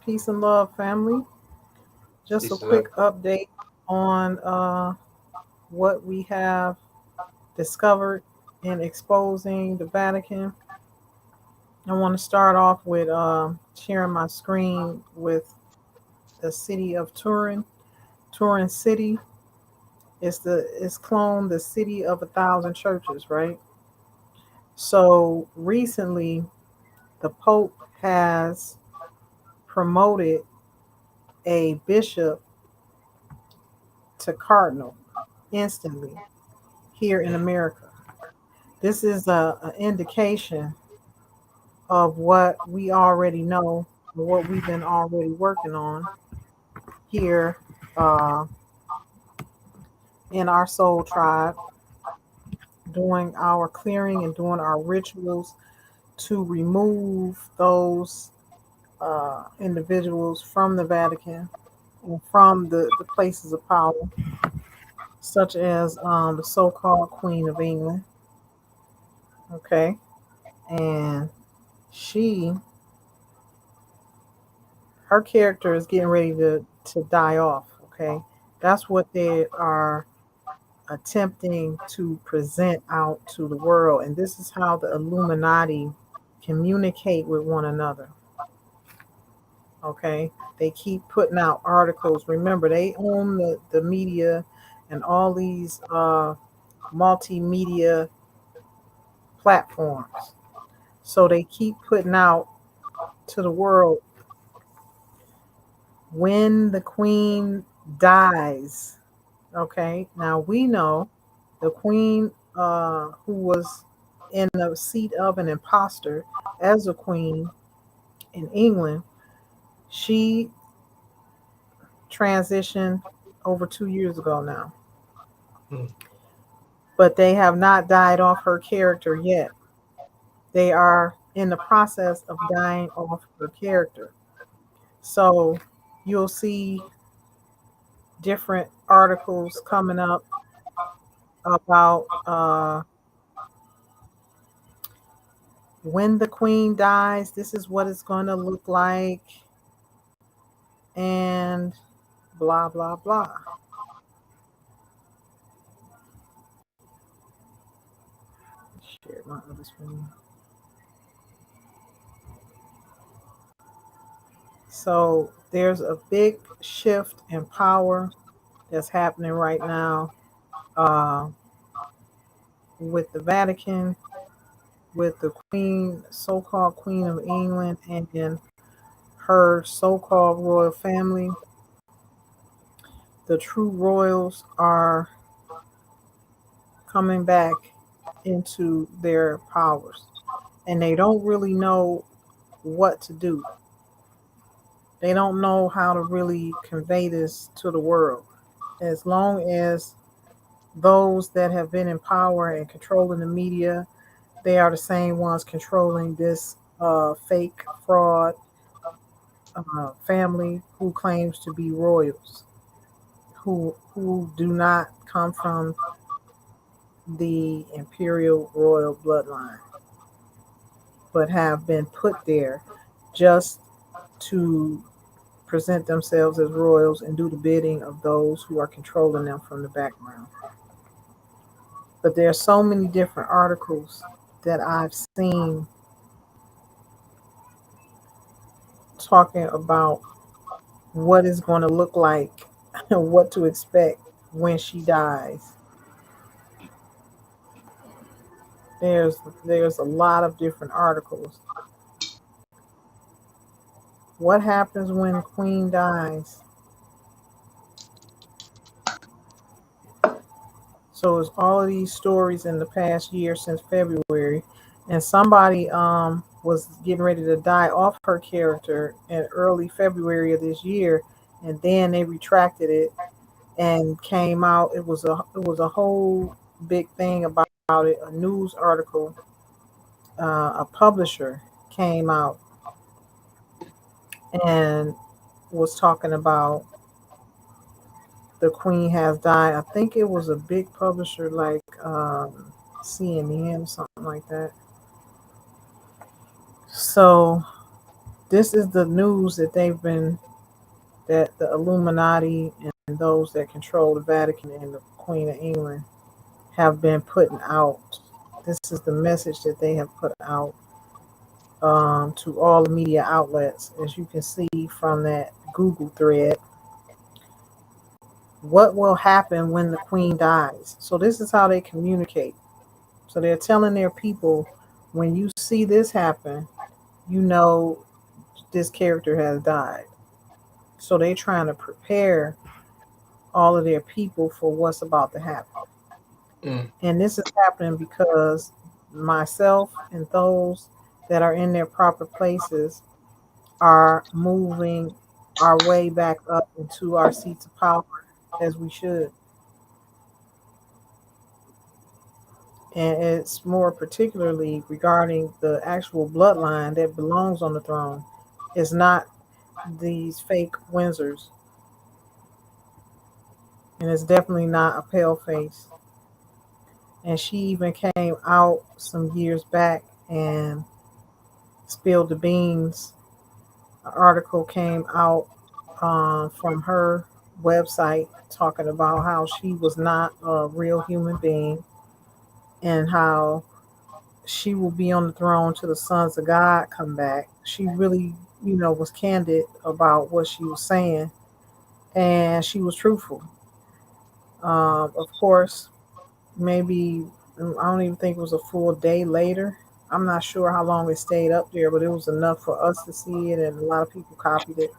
Peace and love, family. Just a Peace and love. quick update on what we have discovered in exposing the Vatican. I want to start off with sharing my screen with the city of Turin. Turin City is cloned the city of a thousand churches, right? So recently, the Pope has promoted a bishop to cardinal instantly here in America. This is an indication of what we already know, what we've been already working on here in our soul tribe, doing our clearing and doing our rituals to remove those individuals from the Vatican and from the places of power, such as the so called Queen of England. Okay. And she her character is getting ready to die off. Okay, that's what they are attempting to present out to the world, and this is how the Illuminati communicate with one another. Okay, they keep putting out articles. Remember, they own the media and all these multimedia platforms, so they keep putting out to the world when the queen dies. Okay, now we know the queen who was in the seat of an imposter as a queen in England, she transitioned over 2 years ago now. Hmm. But they have not died off her character yet. They are in the process of dying off her character. So you'll see different articles coming up about when the queen dies, this is what it's going to look like, and blah, blah, blah. Share my other screen. So there's a big shift in power that's happening right now uh, with the Vatican, with the Queen, so called Queen of England, and then her so called royal family. The true royals are coming back into their powers, and they don't really know what to do. They don't know how to really convey this to the world. As long as those that have been in power and controlling the media, they are the same ones controlling this fake fraud family who claims to be royals, who do not come from the imperial royal bloodline, but have been put there just to present themselves as royals and do the bidding of those who are controlling them from the background. But there are so many different articles that I've seen talking about what it's going to look like and what to expect when she dies. There's a lot of different articles. What happens when Queen dies? So it's all of these stories in the past year since February, and somebody was getting ready to die off her character in early February of this year, and then they retracted it and came out. It was a whole big thing about it. A news article, a publisher came out and was talking about the queen has died. I think it was a big publisher like CNN, something like that. So This is the news that that the Illuminati and those that control the Vatican and the Queen of England have been putting out. This is the message that they have put out to all the media outlets, as you can see from that Google thread. What will happen when the Queen dies? So this is how they communicate. So they're telling their people, when you see this happen, you know this character has died. So they're trying to prepare all of their people for what's about to happen. And this is happening because myself and those that are in their proper places are moving our way back up into our seats of power as we should. And it's more particularly regarding the actual bloodline that belongs on the throne. It's not these fake Windsors, and it's definitely not a pale face. And she even came out some years back and spilled the beans. An article came out from her website talking about how she was not a real human being and how she will be on the throne till the sons of God come back. She really, was candid about what she was saying, and she was truthful. Of course, maybe I don't even think it was a full day later. I'm not sure how long it stayed up there, but it was enough for us to see it, and a lot of people copied it.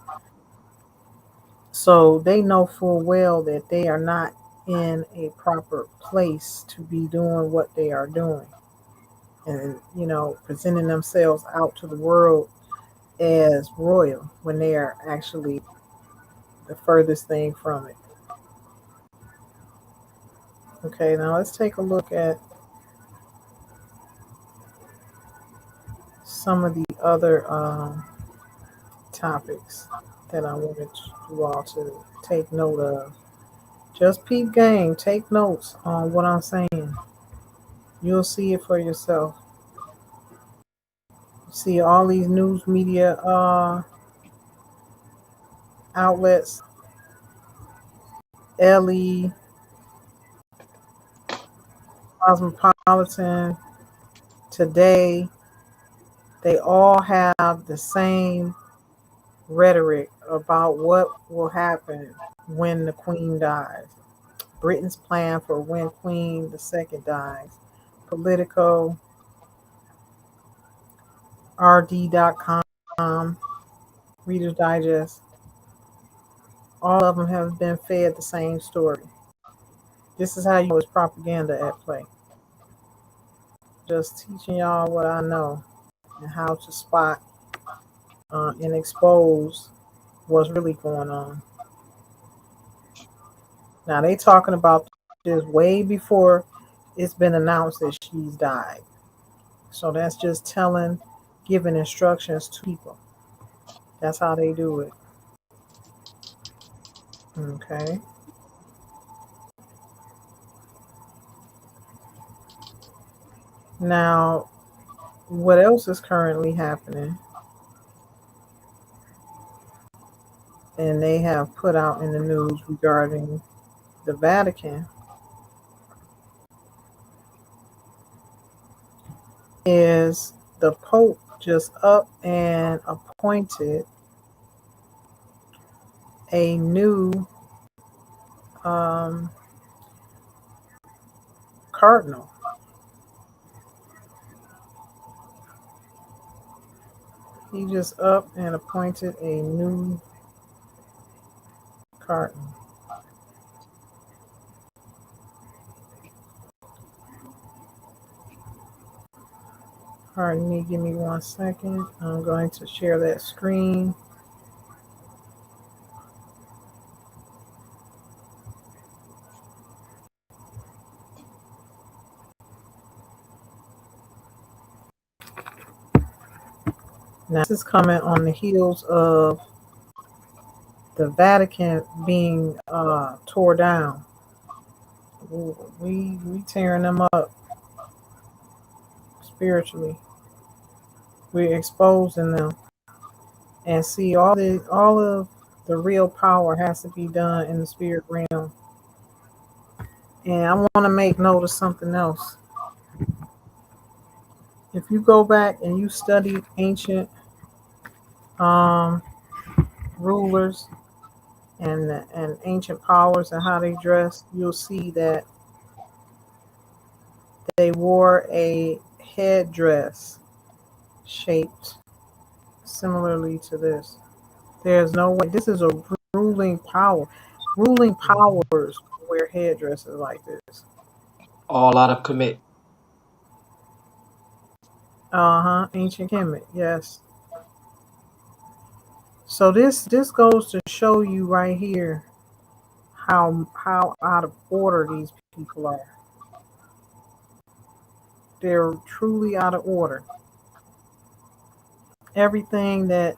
So they know full well that they are not in a proper place to be doing what they are doing and, presenting themselves out to the world as royal when they are actually the furthest thing from it. Okay, now let's take a look at some of the other topics that I wanted you all to take note of. Just peep game, take notes on what I'm saying. You'll see it for yourself. See all these news media outlets, LE, Cosmopolitan, Today, they all have the same rhetoric about what will happen when the Queen dies. Britain's plan for when Queen II dies. Politico, RD.com, Reader's Digest, all of them have been fed the same story. This is how you know it's propaganda at play. Just teaching y'all what I know and how to spot and expose what's really going on. Now they talking about this way before it's been announced that she's died. So that's just giving instructions to people. That's how they do it. Okay. Now, what else is currently happening? And they have put out in the news regarding the Vatican is the Pope just up and appointed a new um, cardinal. He just up and appointed a new cardinal. Pardon me, give me 1 second. I'm going to share that screen. Now, this is coming on the heels of the Vatican being tore down. We tearing them up spiritually. We're exposing them. And see, all of the real power has to be done in the spirit realm. And I want to make note of something else. If you go back and you study ancient um, rulers and ancient powers and how they dressed, you'll see that they wore a headdress shaped similarly to this. There's no way. This is a ruling power. Ruling powers wear headdresses like this. All out of commit. Uh-huh. Ancient Kemet, yes. So this goes to show you right here how out of order these people are. They're truly out of order. Everything that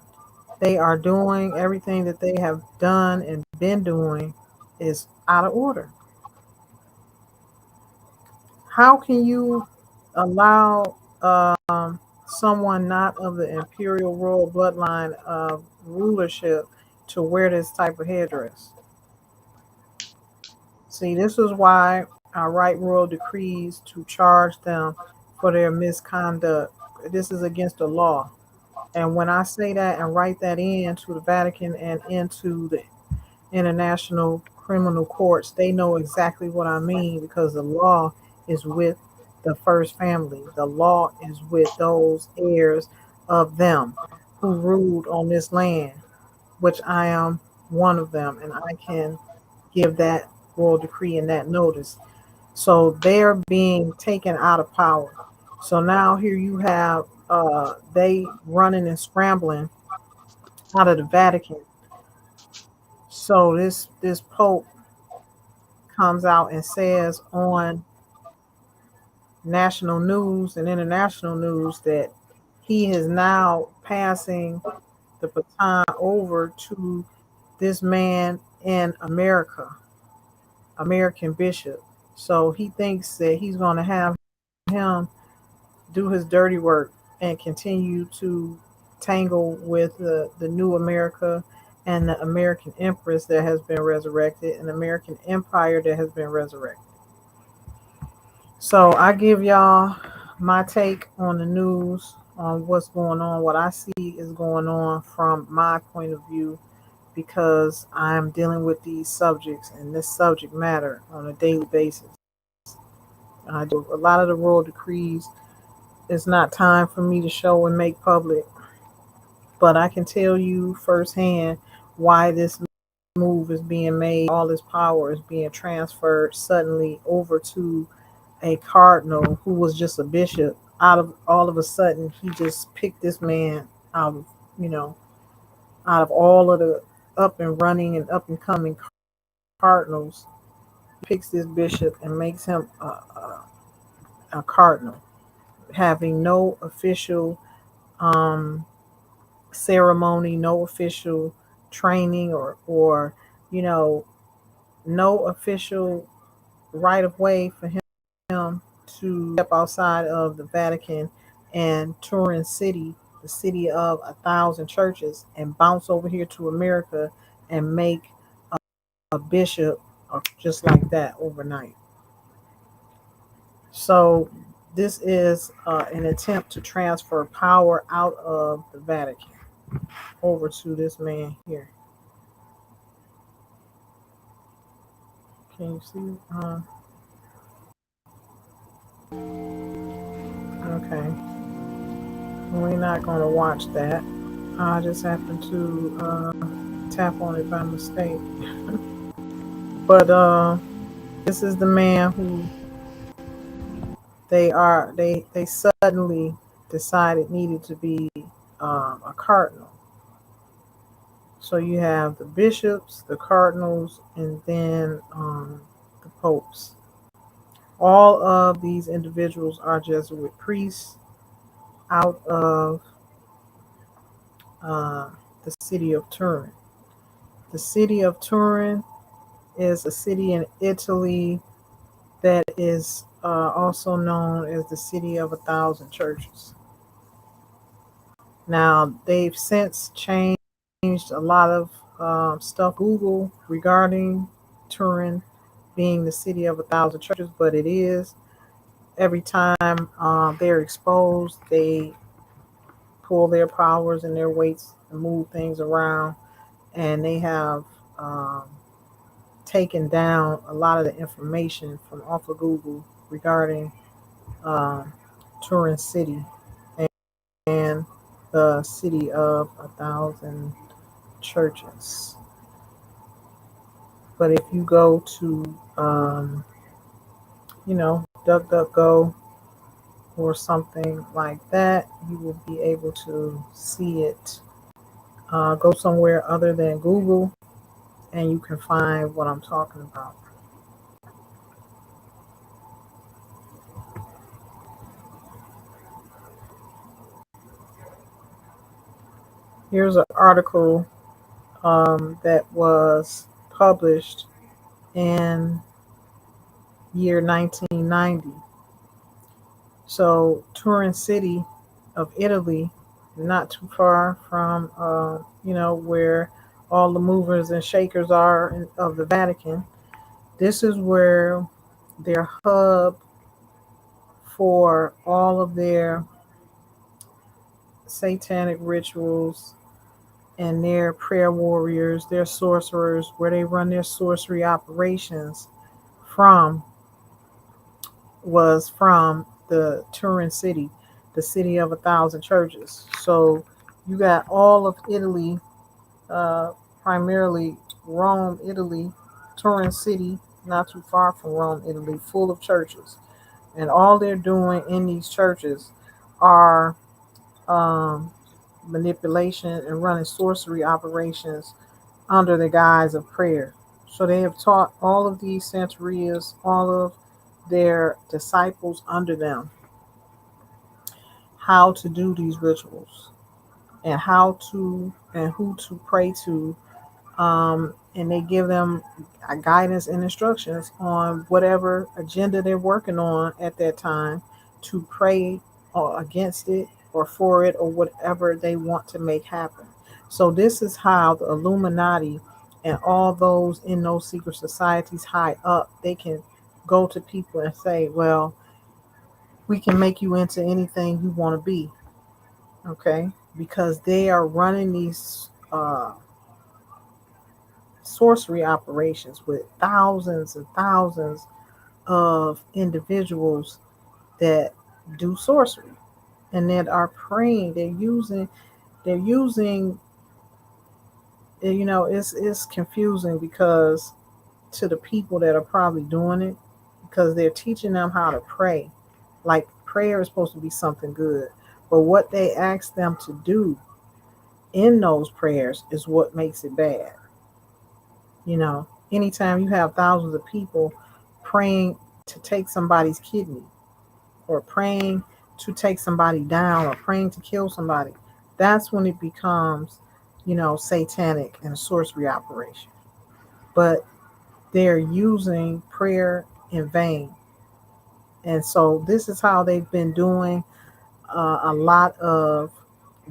they are doing, everything that they have done and been doing is out of order. How can you allow someone not of the imperial royal bloodline of rulership to wear this type of headdress? See, this is why I write royal decrees to charge them for their misconduct. This is against the law. And when I say that and write that into the Vatican and into the international criminal courts, they know exactly what I mean because the law is with the first family. The law is with those heirs of them who ruled on this land, which I am one of them, and I can give that royal decree and that notice. So they're being taken out of power. So now here you have they running and scrambling out of the Vatican. So this Pope comes out and says on national news and international news that he is now passing the baton over to this man in America, American bishop. So he thinks that he's going to have him do his dirty work and continue to tangle with the new America and the American Empress that has been resurrected and the American Empire that has been resurrected. So I give y'all my take on the news, on what's going on, what I see is going on from my point of view, because I'm dealing with these subjects and this subject matter on a daily basis. I do a lot of the royal decrees. It's not time for me to show and make public, but I can tell you firsthand why this move is being made. All this power is being transferred suddenly over to a cardinal who was just a bishop. Out of all of a sudden, he just picked this man out of you know out of all of the up and running and up and coming cardinals. He picks this bishop and makes him a cardinal, having no official um, ceremony, no official training, or you know, no official right of way for him to step outside of the Vatican and Turin City, the city of 1,000 churches, and bounce over here to America and make a bishop just like that overnight. So this is an attempt to transfer power out of the Vatican over to this man here. Can you see? Okay. We're not going to watch that. I just happened to tap on it by mistake. But this is the man who they suddenly decided needed to be a cardinal. So you have the bishops, the cardinals, and then the popes. All of these individuals are Jesuit priests out of uh, the city of Turin. The city of Turin is a city in Italy that is also known as the city of 1,000 churches. Now they've since changed a lot of stuff Google regarding Turin being the city of 1,000 churches, but it is. Every time they're exposed, they pull their powers and their weights and move things around, and they have um, taken down a lot of the information from off of Google regarding um, Turin City and the city of 1,000 churches. But if you go to, DuckDuckGo or something like that, you will be able to see it. Go somewhere other than Google, and you can find what I'm talking about. Here's an article that was published in year 1990. So Turin City of Italy, not too far from where all the movers and shakers are of the Vatican. This is where their hub for all of their satanic rituals and their prayer warriors, their sorcerers, where they run their sorcery operations from, was from the Turin city, the city of 1,000 churches. So you got all of Italy, uh, primarily Rome, Italy, Turin city, not too far from Rome, Italy, full of churches. And all they're doing in these churches are um, manipulation and running sorcery operations under the guise of prayer. So they have taught all of these centuries, all of their disciples under them, how to do these rituals and how to and who to pray to. And they give them guidance and instructions on whatever agenda they're working on at that time to pray or against it or for it or whatever they want to make happen. So this is how the Illuminati and all those in those secret societies high up, they can go to people and say, well, we can make you into anything you want to be, okay? Because they are running these sorcery operations with thousands and thousands of individuals that do sorcery and that are praying. They're using it's confusing because to the people that are probably doing it, because they're teaching them how to pray. Like prayer is supposed to be something good. But what they ask them to do in those prayers is what makes it bad. Anytime you have thousands of people praying to take somebody's kidney or praying to take somebody down or praying to kill somebody, that's when it becomes, satanic and a sorcery operation. But they're using prayer in vain. And so this is how they've been doing a lot of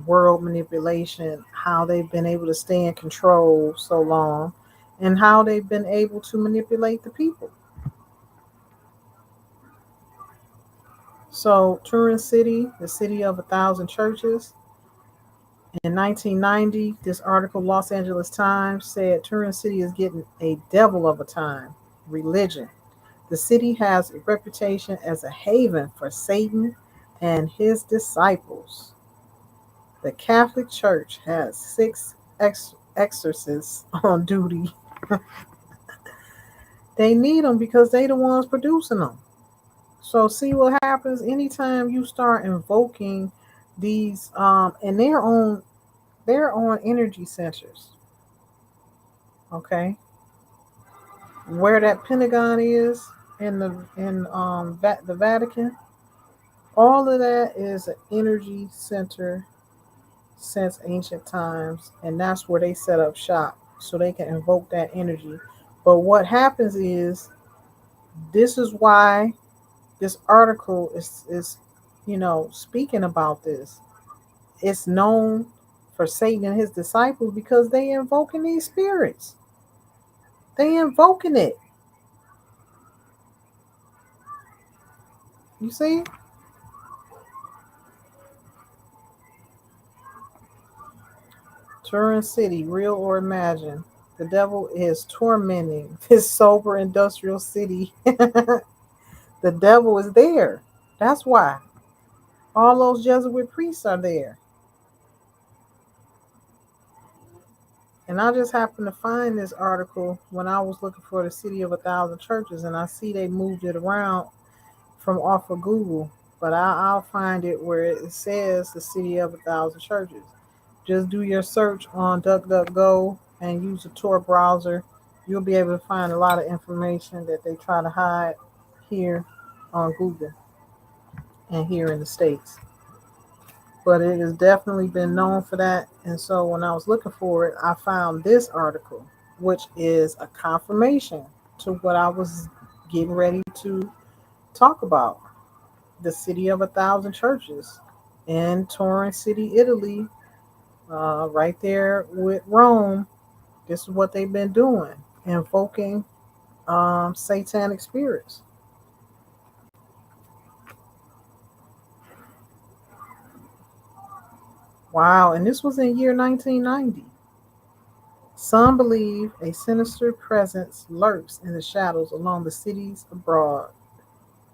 world manipulation, how they've been able to stay in control so long, and how they've been able to manipulate the people. So, Turin City, the city of 1,000 churches, in 1990, this article, Los Angeles Times, said Turin City is getting a devil of a time. Religion. The city has a reputation as a haven for Satan and his disciples. The Catholic Church has six exorcists on duty. They need them because they the ones producing them. So see what happens anytime you start invoking these and they're on energy centers. Okay, where that Pentagon is in the Vatican, all of that is an energy center since ancient times, and that's where they set up shop so they can invoke that energy. But what happens is, this is why this article is speaking about this. it's known for Satan and his disciples because they invoking these spirits. They invoking it. You see? Turin City, real or imagined. The devil is tormenting this sober industrial city. The devil is there. That's why. All those Jesuit priests are there. And I just happened to find this article when I was looking for the City of a Thousand Churches, and I see they moved it around from off of Google. But I'll find it where it says the City of a Thousand Churches. Just do your search on DuckDuckGo and use a Tor browser. You'll be able to find a lot of information that they try to hide here on Google and here in the States. But it has definitely been known for that. And so when I was looking for it, I found this article, which is a confirmation to what I was getting ready to talk about. The City of a Thousand Churches in Turin City, Italy, right there with Rome. This is what they've been doing, invoking satanic spirits. Wow, and this was in year 1990. Some believe a sinister presence lurks in the shadows along the cities abroad,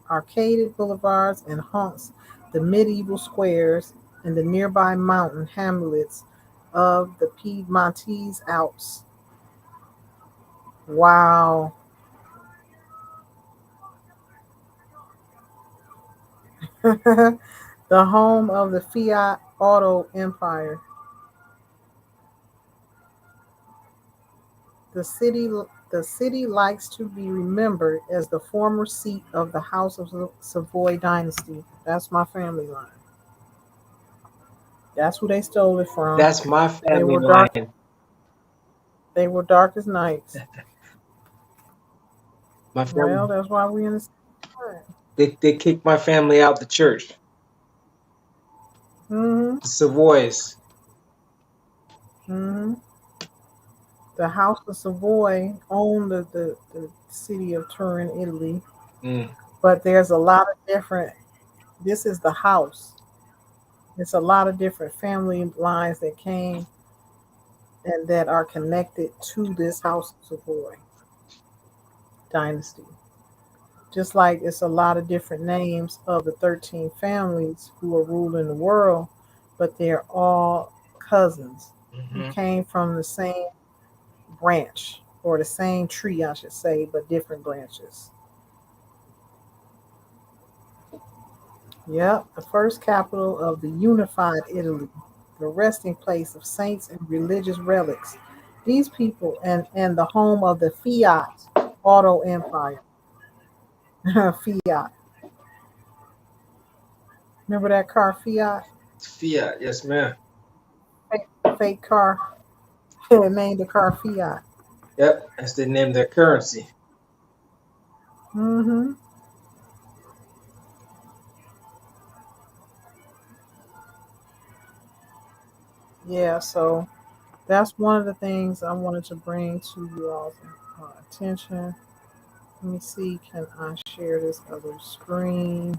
arcaded boulevards, and haunts the medieval squares and the nearby mountain hamlets of the Piedmontese Alps. Wow. The home of the Fiat Auto Empire. The city the city likes to be remembered as the former seat of the House of Savoy dynasty. That's my family line. That's who they stole it from. That's my They family were dark. line. They were dark as nights. My Well, family, that's why we in the same. they kicked my family out the church. Mm-hmm. The Savoys. Mm-hmm. The House of Savoy owned the city of Turin, Italy, Mm, but there's a lot of different. This is the house. It's a lot of different family lines that came and that are connected to this House of Savoy dynasty. Just like it's a lot of different names of the 13 families who are ruling the world, but they're all cousins who hmm came from the same branch or the same tree, I should say, but different branches. Yep, the first capital of the unified Italy, the resting place of saints and religious relics. These people and the home of the Fiat Auto Empire. Fiat. Remember that car Fiat? Fiat, yes, ma'am. Fake, fake car. They named the car Fiat. Yep, that's the name of their currency. Hmm. Yeah, so that's one of the things I wanted to bring to you all's attention. Let me see, can I share this other screen?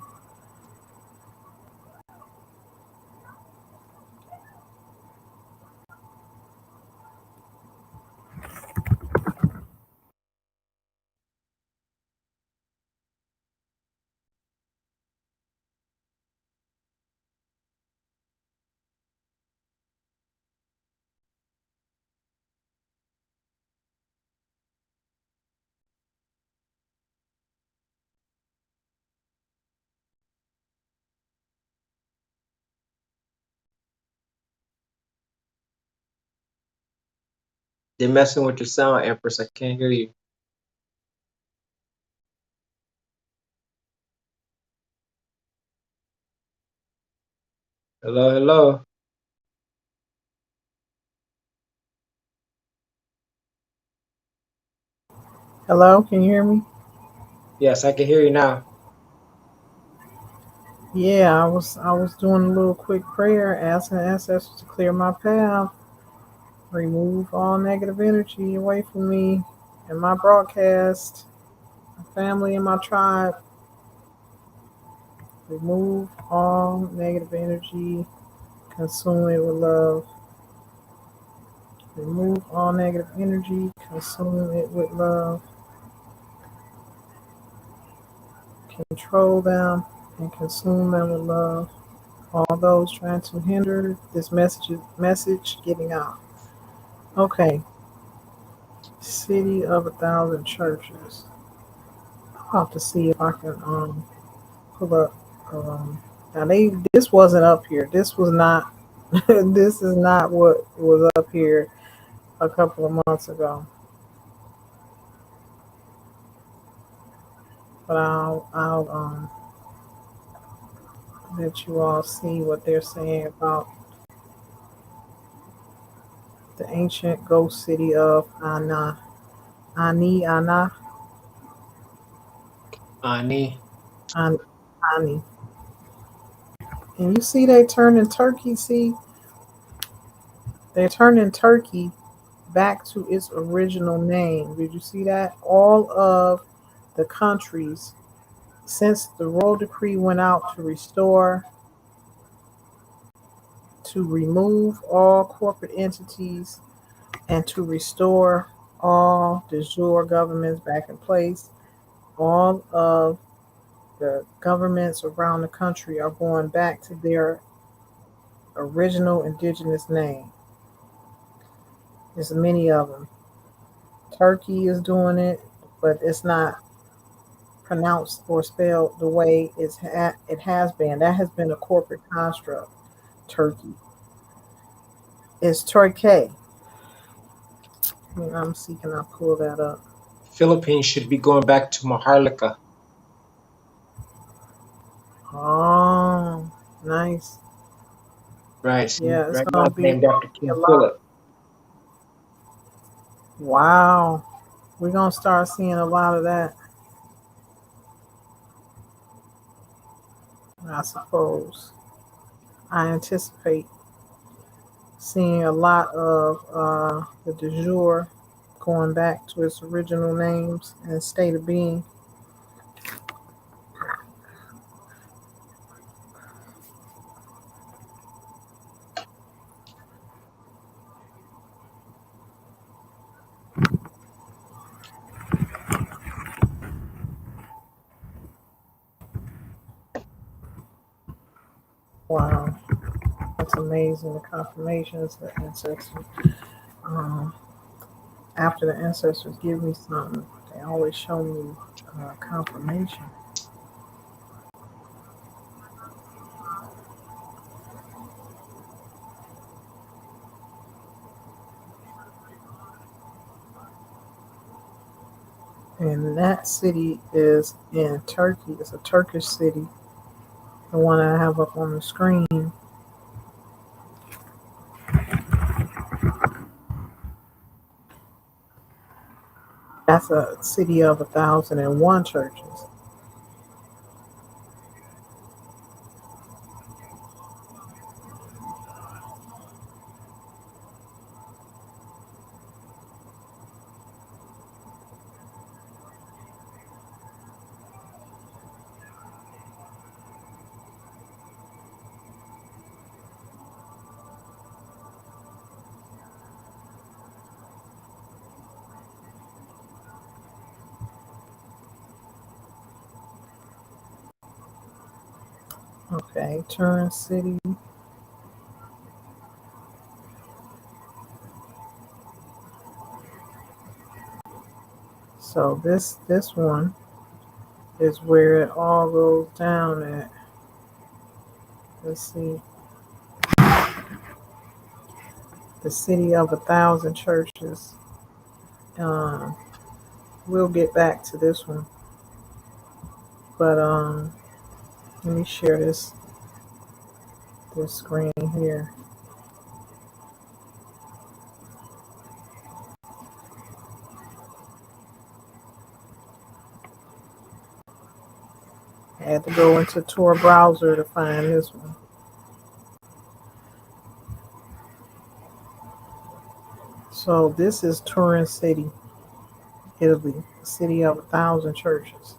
They're messing with your sound, Empress. I can't hear you. Hello, hello. Hello, can you hear me? Yes, I can hear you now. Yeah, I was doing a little quick prayer, asking the ancestors to clear my path, remove all negative energy away from me and my broadcast, my family and my tribe. Remove all negative energy, consume it with love. Remove all negative energy, consume it with love. Control them and consume them with love. All those trying to hinder this message getting out. Okay, city of 1,000 churches. I'll have to see if I can pull up. Now this wasn't up here. This was not. This is not what was up here a couple of months ago. But I'll let you all see what they're saying about the ancient ghost city of Ana, Ani. An, Ani. And you see they turning Turkey. See, they're turning Turkey back to its original name. Did you see that? All of the countries since the royal decree went out to remove all corporate entities and to restore all de jure governments back in place. All of the governments around the country are going back to their original indigenous name. There's many of them. Turkey is doing it, but it's not pronounced or spelled the way it has been. That has been a corporate construct. Turkey. It's Turkey. I'm seeking. I pull that up. Philippines should be going back to Maharlika. Oh, nice. Right. See, Yeah, it's right now gonna it's named after be a King lot. Philip. Wow, we're gonna start seeing a lot of that, I suppose. I anticipate seeing a lot of the de jure going back to its original names and state of being. Wow, that's amazing. The confirmations, the ancestors. Um, After the ancestors give me something, they always show me confirmation. And that city is in Turkey. It's a Turkish city. The one I have up on the screen. That's a city of 1,001 churches. Okay, Turin City. So this one is where it all goes down at. Let's see, the city of 1,000 churches. Um, we'll get back to this one, but let me share this screen here. I had to go into Tor browser to find this one. So this is Turin City, Italy, the city of 1,000 churches.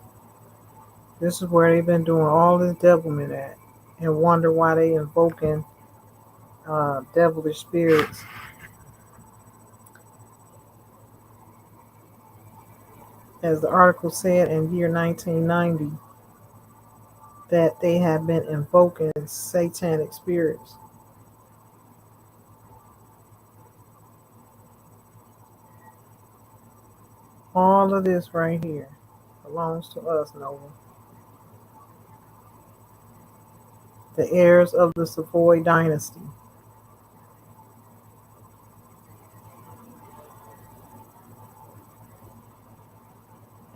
This is where they've been doing all this devilment at, and wonder why they invoking devilish spirits. As the article said in year 1990, that they have been invoking satanic spirits. All of this right here belongs to us, Nova. The heirs of the Savoy dynasty.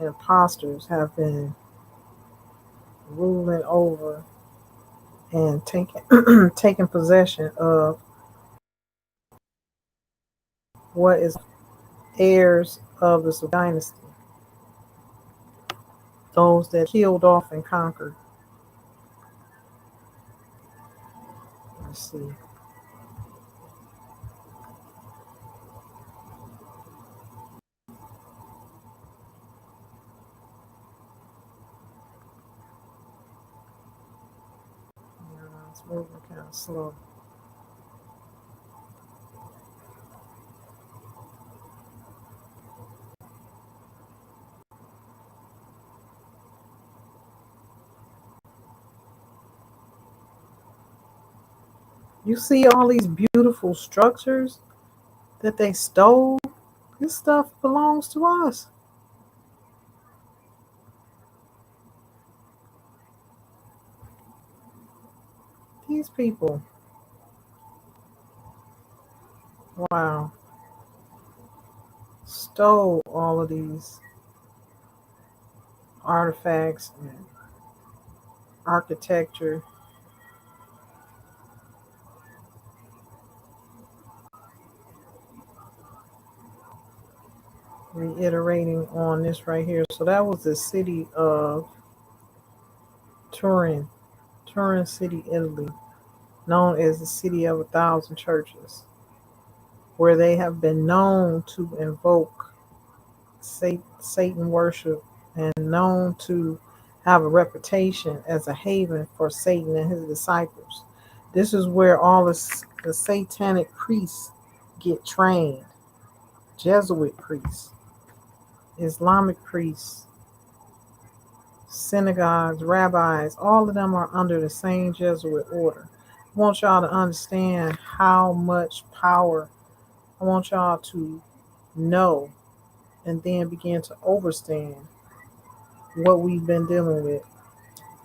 Imposters have been ruling over and taking possession of what is heirs of the Savoy dynasty. Those that killed off and conquered. Let's see. It's moving kind of slow. You see all these beautiful structures that they stole? This stuff belongs to us. These people. Wow. Stole all of these artifacts and architecture. Reiterating on this right here. So that was the city of Turin, Turin City, Italy, known as the city of 1,000 churches, where they have been known to invoke Satan worship and known to have a reputation as a haven for Satan and his disciples. This is where all the satanic priests get trained. Jesuit priests, Islamic priests, synagogues, rabbis, all of them are under the same Jesuit order. I want y'all to understand how much power. I want y'all to know and then begin to understand what we've been dealing with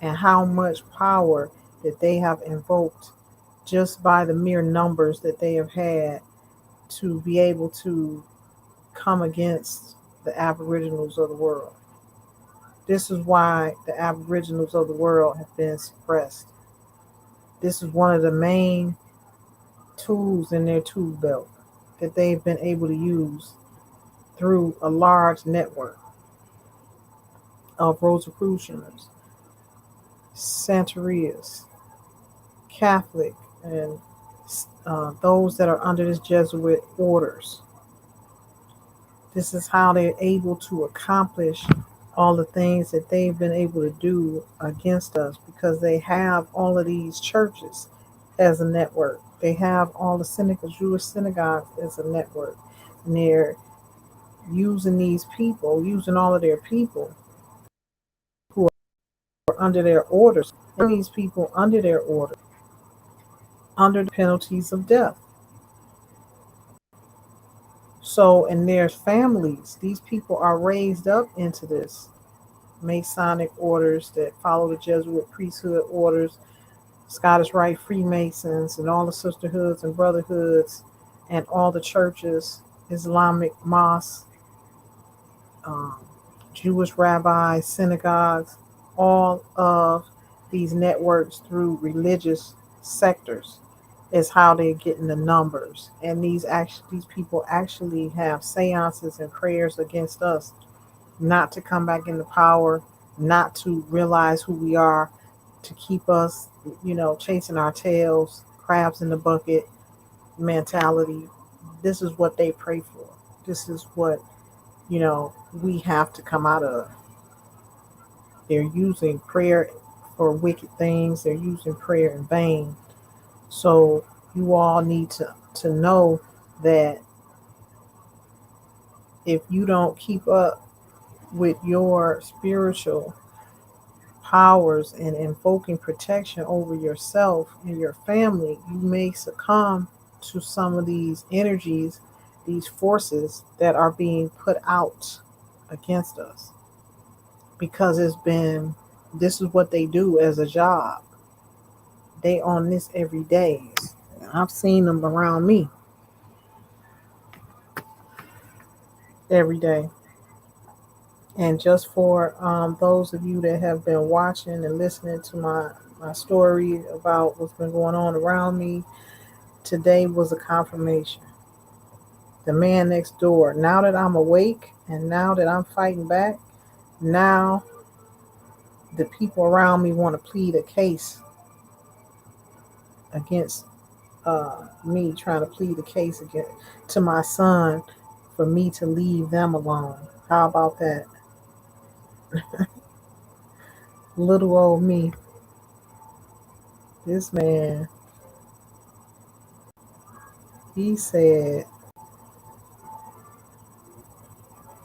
and how much power that they have invoked just by the mere numbers that they have had to be able to come against the Aboriginals of the world. This is why the Aboriginals of the world have been suppressed. This is one of the main tools in their tool belt that they've been able to use through a large network of Rosicrucians, Santerias, Catholic, and those that are under this Jesuit orders. This is how they're able to accomplish all the things that they've been able to do against us, because they have all of these churches as a network. They have all the Jewish synagogues as a network. And they're using these people, using all of their people who are under their orders, and these people under their order, under the penalties of death. So in their families, these people are raised up into this Masonic orders that follow the Jesuit priesthood orders, Scottish Rite Freemasons, and all the sisterhoods and brotherhoods, and all the churches, Islamic mosques, Jewish rabbis, synagogues, all of these networks through religious sectors is how they're getting the numbers. And these people actually have seances and prayers against us not to come back into power, not to realize who we are, to keep us, chasing our tails, crabs in the bucket mentality. This is what they pray for. This is what, we have to come out of. They're using prayer for wicked things. They're using prayer in vain. So you all need to know that if you don't keep up with your spiritual powers and invoking protection over yourself and your family, you may succumb to some of these energies, these forces that are being put out against us, because this is what they do as a job. They on this every day. I've seen them around me every day. And just for those of you that have been watching and listening to my story about what's been going on around me, today was a confirmation. The man next door, now that I'm awake and now that I'm fighting back, now the people around me want to plead a case against me, trying to plead a case against to my son for me to leave them alone. How about that? Little old me. This man, he said,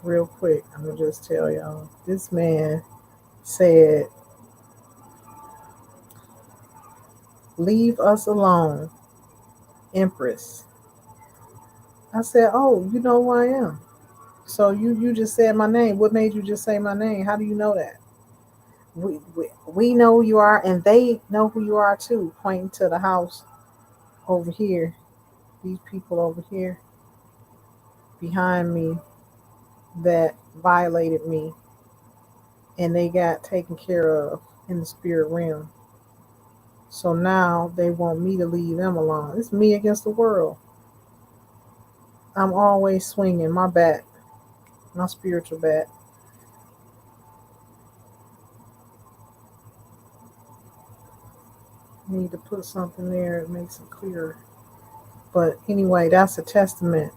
real quick, I'm going to just tell y'all. This man said, leave us alone, Empress. I said, oh, you know who I am. So you just said my name. What made you just say my name? How do you know that? We know who you are, and they know who you are too, pointing to the house over here. These people over here behind me that violated me, and they got taken care of in the spirit realm. So now they want me to leave them alone. It's me against the world. I'm always swinging my bat, my spiritual bat. Need to put something there that makes it clearer. But anyway, that's a testament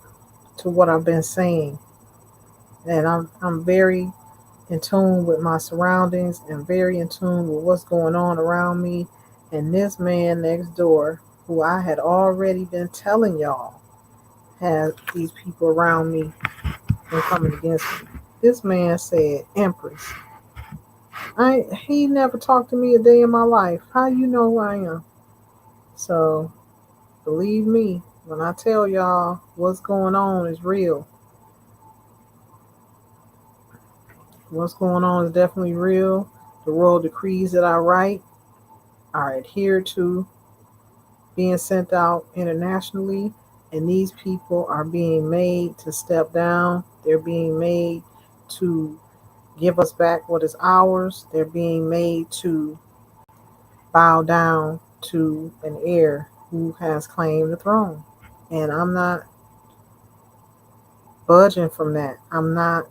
to what I've been saying. And I'm very in tune with my surroundings and very in tune with what's going on around me. And this man next door, who I had already been telling y'all, had these people around me and coming against me. This man said, Empress, he never talked to me a day in my life. How you know who I am? So believe me, when I tell y'all what's going on is real. What's going on is definitely real. The royal decrees that I write are adhered to, being sent out internationally, and these people are being made to step down. They're being made to give us back what is ours. They're being made to bow down to an heir who has claimed the throne. And I'm not budging from that. I'm not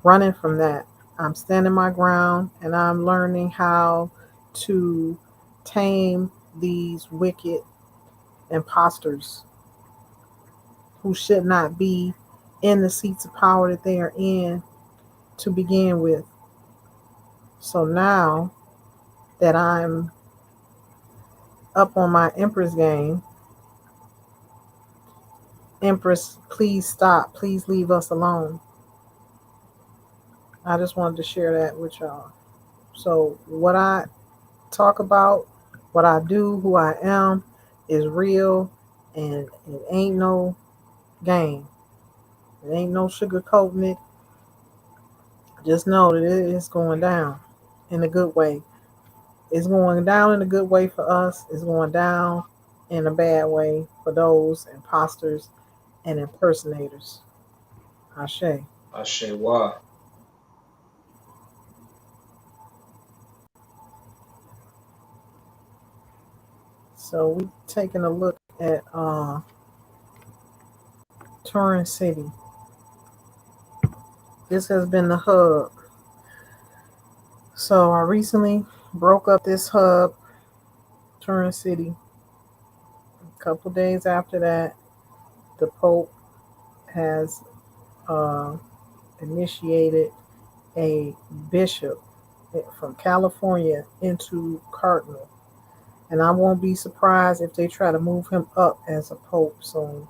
running from that. I'm standing my ground, and I'm learning how to tame these wicked imposters who should not be in the seats of power that they are in to begin with. So now that I'm up on my Empress game, Empress, please stop. Please leave us alone. I just wanted to share that with y'all. So what I talk about, what I do, who I am, is real, and it ain't no game. It ain't no sugarcoating it. Just know that it is going down in a good way. It's going down in a good way for us. It's going down in a bad way for those imposters and impersonators. Ashe. Ashe wa. So we taking a look at Turin City. This has been the hub So I recently broke up this hub, Turin City. A couple days after that, the Pope has uh, initiated a bishop from California into cardinal. And I won't be surprised if they try to move him up as a pope soon.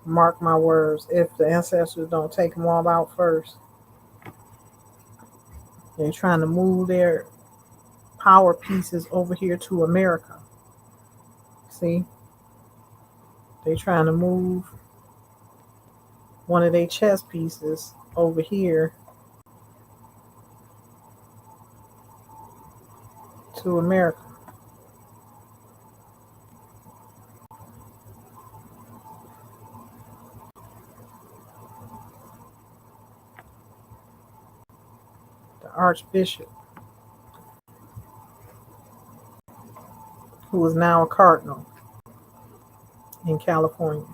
Mark my words. If the ancestors don't take them all out first, they're trying to move their power pieces over here to America. See, they're trying to move one of their chess pieces over here to America. The Archbishop, who is now a cardinal in California.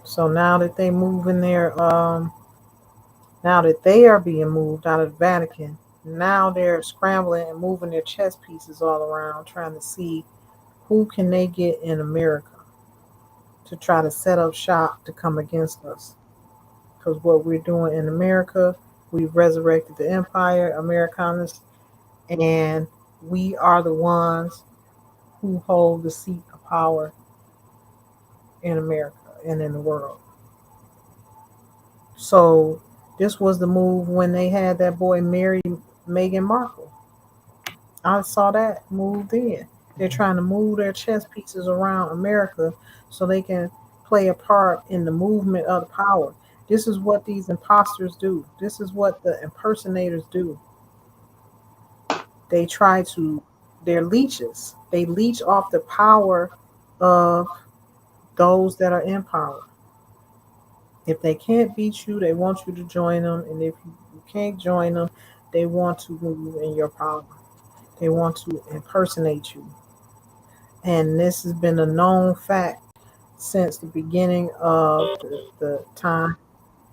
So now that they move in there, now that they are being moved out of the Vatican, now they're scrambling and moving their chess pieces all around, trying to see who can they get in America to try to set up shop to come against us. Because what we're doing in America, we've resurrected the empire, Americanus, and we are the ones who hold the seat of power in America and in the world. So this was the move when they had that boy marry Meghan Markle. I saw that move then. They're trying to move their chess pieces around America so they can play a part in the movement of the power. This is what these imposters do. This is what the impersonators do. They try to, they're leeches. They leech off the power of those that are in power. If they can't beat you, they want you to join them. And if you can't join them, they want to move in your power. They want to impersonate you. And this has been a known fact since the beginning of the time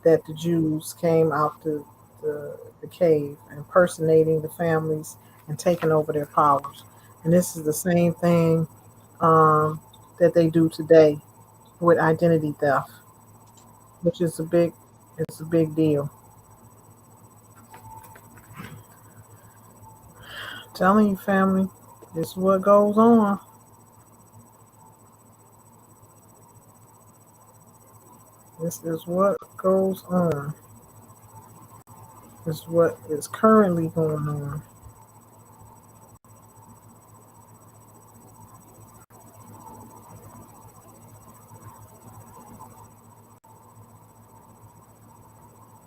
that the Jews came out the cave, impersonating the families and taking over their powers. And this is the same thing that they do today with identity theft, which is it's a big deal. I'm telling you, family, this is what goes on. This is what goes on. This is what is currently going on.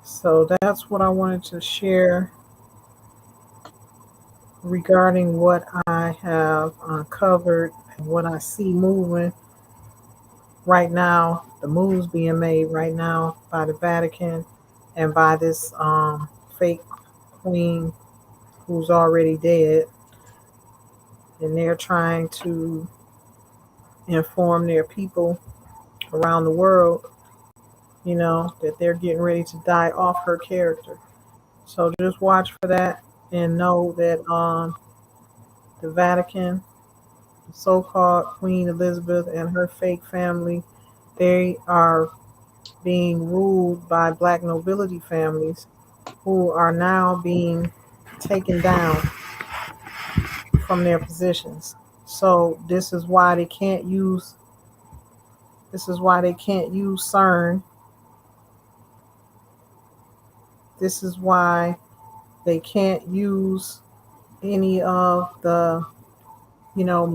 So that's what I wanted to share regarding what I have uncovered and what I see moving right now, the moves being made right now by the Vatican and by this fake queen who's already dead. And they're trying to inform their people around the world, that they're getting ready to die off her character. So just watch for that and know that the Vatican, the so-called Queen Elizabeth and her fake family, they are being ruled by black nobility families who are now being taken down from their positions. So this is why they can't use CERN. This is why they can't use any of the weather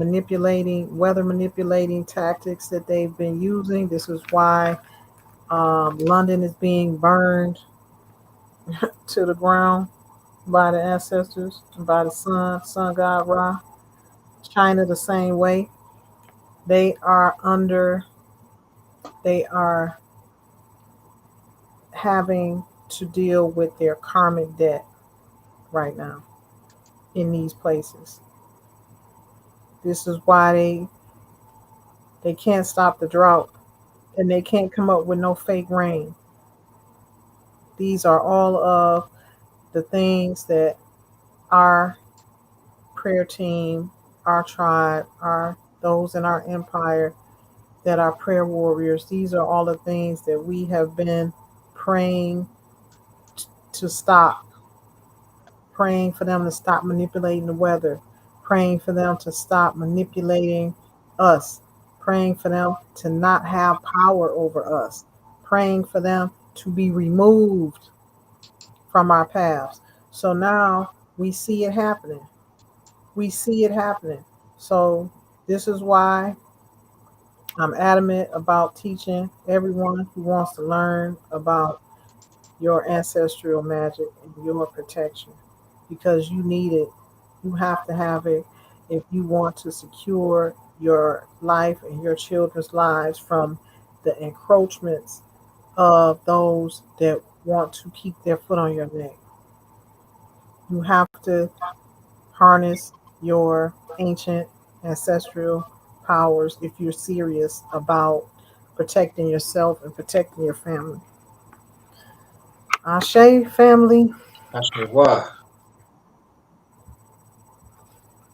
manipulating tactics that they've been using. This is why London is being burned to the ground by the ancestors, by the sun god Ra. China the same way. They are under, they are having to deal with their karmic debt right now in these places. This is why they can't stop the drought and they can't come up with no fake rain. These are all of the things that our prayer team, our tribe, our those in our empire that are prayer warriors. These are all the things that we have been praying to stop, praying for them to stop manipulating the weather, praying for them to stop manipulating us, praying for them to not have power over us, praying for them to be removed from our paths. So now we see it happening. We see it happening. So this is why I'm adamant about teaching everyone who wants to learn about your ancestral magic and your protection because you need it. You have to have it if you want to secure your life and your children's lives from the encroachments of those that want to keep their foot on your neck. You have to harness your ancient ancestral powers if you're serious about protecting yourself and protecting your family. Ashe, family. Ashe wa.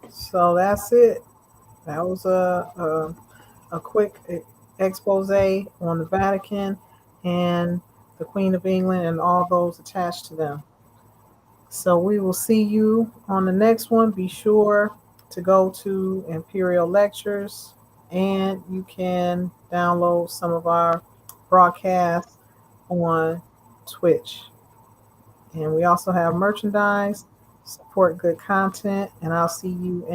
So that's it. That was a quick expose on the Vatican and the Queen of England and all those attached to them. So we will see you on the next one. Be sure to go to Imperial Lectures and you can download some of our broadcasts on Twitch. And we also have merchandise, support good content, and I'll see you in